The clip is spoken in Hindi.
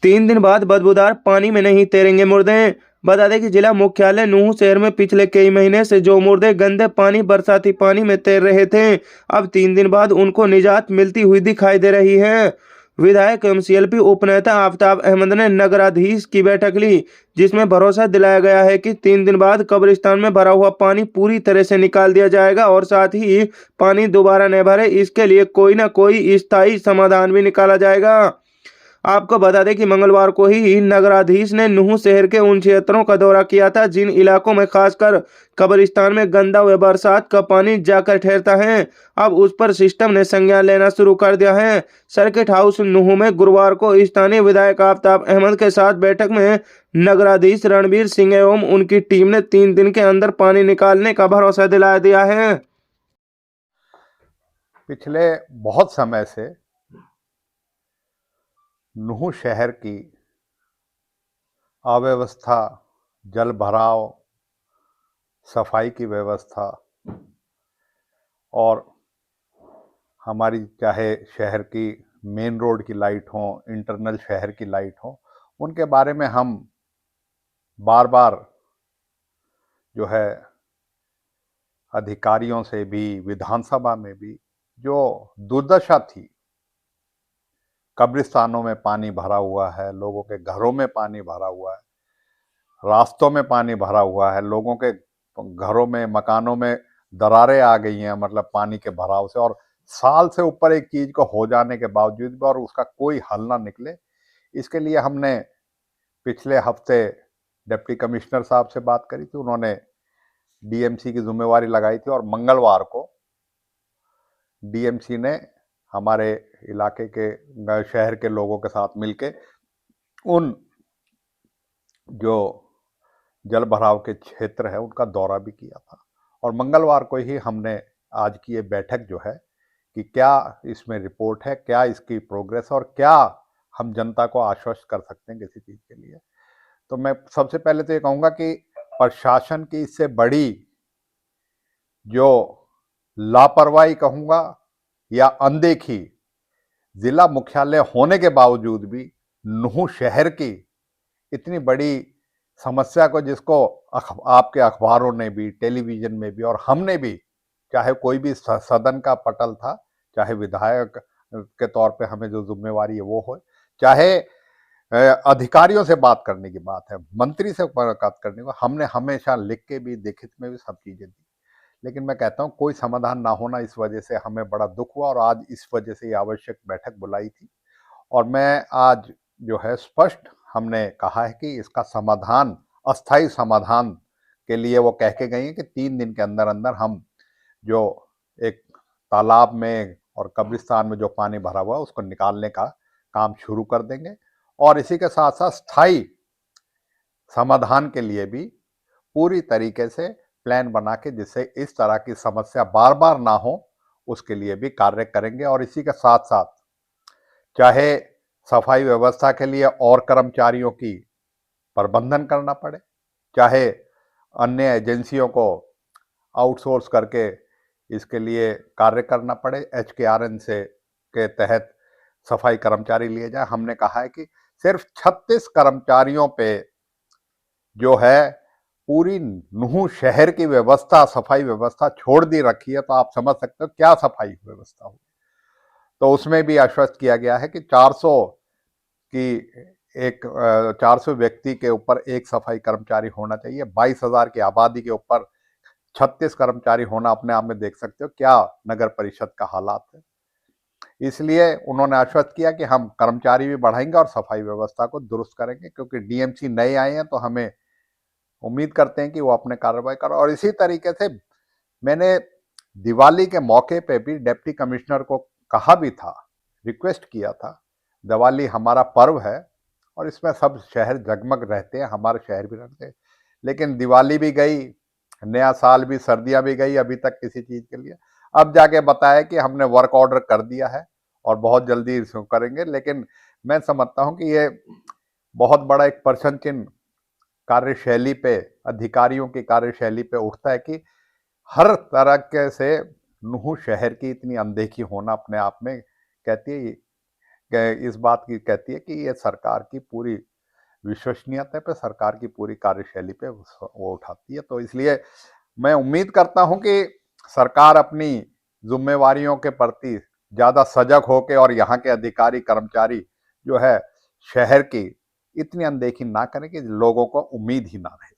3 दिन बाद बदबूदार पानी में नहीं तैरेंगे मुर्दे। बता दें कि जिला मुख्यालय नूंह शहर में पिछले कई महीने से जो मुर्दे गंदे पानी बरसाती पानी में तैर रहे थे, अब 3 दिन बाद उनको निजात मिलती हुई दिखाई दे रही है। विधायक एवं सीएलपी उपनेता आफताब अहमद ने नगराधीश की बैठक ली, जिसमें भरोसा दिलाया गया है कि 3 दिन बाद कब्रिस्तान में भरा हुआ पानी पूरी तरह से निकाल दिया जाएगा और साथ ही पानी दोबारा न भरे, इसके लिए कोई न कोई स्थायी समाधान भी निकाला जाएगा। आपको बता दें कि मंगलवार को ही नगराधीश ने नूंह शहर के उन क्षेत्रों का दौरा किया था जिन इलाकों में खासकर कब्रिस्तान में गंदा व बरसात का पानी जाकर ठहरता है। अब उस पर सिस्टम ने संज्ञान लेना शुरू कर दिया है। सर्किट हाउस नूंह में गुरुवार को स्थानीय विधायक आफताब अहमद के साथ बैठक में नगराधीश रणबीर सिंह एवं उनकी टीम ने 3 दिन के अंदर पानी निकालने का भरोसा दिला दिया है। पिछले बहुत समय से नूंह शहर की अव्यवस्था, जल भराव, सफाई की व्यवस्था और हमारी चाहे शहर की मेन रोड की लाइट हो, इंटरनल शहर की लाइट हो, उनके बारे में हम बार बार जो है अधिकारियों से भी, विधानसभा में भी जो दुर्दशा थी, कब्रिस्तानों में पानी भरा हुआ है, लोगों के घरों में पानी भरा हुआ है, रास्तों में पानी भरा हुआ है, लोगों के घरों में, मकानों में दरारें आ गई हैं, मतलब पानी के भराव से, और साल से ऊपर एक चीज को हो जाने के बावजूद भी और उसका कोई हल ना निकले। इसके लिए हमने पिछले हफ्ते डिप्टी कमिश्नर साहब से बात करी थी, उन्होंने डीएमसी की जिम्मेवारी लगाई थी और मंगलवार को डीएमसी ने हमारे इलाके के, शहर के लोगों के साथ मिलके उन जो जल भराव के क्षेत्र है उनका दौरा भी किया था। और मंगलवार को ही हमने आज की ये बैठक जो है कि क्या इसमें रिपोर्ट है, क्या इसकी प्रोग्रेस और क्या हम जनता को आश्वस्त कर सकते हैं किसी चीज़ के लिए। तो मैं सबसे पहले तो ये कहूँगा कि प्रशासन की इससे बड़ी जो लापरवाही कहूँगा या अनदेखी, जिला मुख्यालय होने के बावजूद भी नूंह शहर की इतनी बड़ी समस्या को, जिसको आपके अखबारों ने भी, टेलीविजन में भी और हमने भी, चाहे कोई भी सदन का पटल था, चाहे विधायक के तौर पे हमें जो जिम्मेवारी है वो हो, चाहे अधिकारियों से बात करने की बात है, मंत्री से बात करने को, हमने हमेशा लिख के भी, लिखित में भी सब चीजें दी। लेकिन मैं कहता हूँ कोई समाधान ना होना, इस वजह से हमें बड़ा दुख हुआ और आज इस वजह से ये आवश्यक बैठक बुलाई थी। और मैं आज जो है स्पष्ट हमने कहा है कि इसका समाधान, अस्थायी समाधान के लिए वो कह के गई है कि 3 दिन के अंदर अंदर हम जो एक तालाब में और कब्रिस्तान में जो पानी भरा हुआ है उसको निकालने का काम शुरू कर देंगे। और इसी के साथ साथ स्थायी समाधान के लिए भी पूरी तरीके से प्लान बना के, जिससे इस तरह की समस्या बार बार ना हो, उसके लिए भी कार्य करेंगे। और इसी के साथ साथ चाहे सफाई व्यवस्था के लिए और कर्मचारियों की प्रबंधन करना पड़े, चाहे अन्य एजेंसियों को आउटसोर्स करके इसके लिए कार्य करना पड़े, HKRN से के तहत सफाई कर्मचारी लिए जाए। हमने कहा है कि सिर्फ 36 कर्मचारियों पे जो है पूरी नूंह शहर की व्यवस्था, सफाई व्यवस्था छोड़ दी रखी है, तो आप समझ सकते हो क्या सफाई व्यवस्था होगी। तो उसमें भी आश्वस्त किया गया है कि 400 व्यक्ति के ऊपर एक सफाई कर्मचारी होना चाहिए। 22,000 की आबादी के ऊपर 36 कर्मचारी होना, अपने आप में देख सकते हो क्या नगर परिषद का हालात है। इसलिए उन्होंने आश्वस्त किया कि हम कर्मचारी भी बढ़ाएंगे और सफाई व्यवस्था को दुरुस्त करेंगे, क्योंकि डीएमसी नए आए हैं तो हमें उम्मीद करते हैं कि वो अपने कार्रवाई करें। और इसी तरीके से मैंने दिवाली के मौके पे भी डिप्टी कमिश्नर को कहा भी था, रिक्वेस्ट किया था, दिवाली हमारा पर्व है और इसमें सब शहर जगमग रहते हैं, हमारे शहर भी रहते हैं, लेकिन दिवाली भी गई, नया साल भी, सर्दियां भी गई, अभी तक किसी चीज के लिए। अब जाके बताया कि हमने वर्क ऑर्डर कर दिया है और बहुत जल्दी इसको करेंगे। लेकिन मैं समझता हूं कि ये बहुत बड़ा एक प्रश्न चिन्ह कार्यशैली पे, अधिकारियों की कार्यशैली पे उठता है कि हर तरह के से नूंह शहर की इतनी अनदेखी होना अपने आप में कहती है इस बात की कहती है कि ये सरकार की पूरी विश्वसनीयता पे, सरकार की पूरी कार्यशैली पे वो उठाती है। तो इसलिए मैं उम्मीद करता हूं कि सरकार अपनी जिम्मेवारियों के प्रति ज्यादा सजग होके और यहाँ के अधिकारी कर्मचारी जो है शहर की इतनी अनदेखी ना करें कि लोगों को उम्मीद ही ना रहे।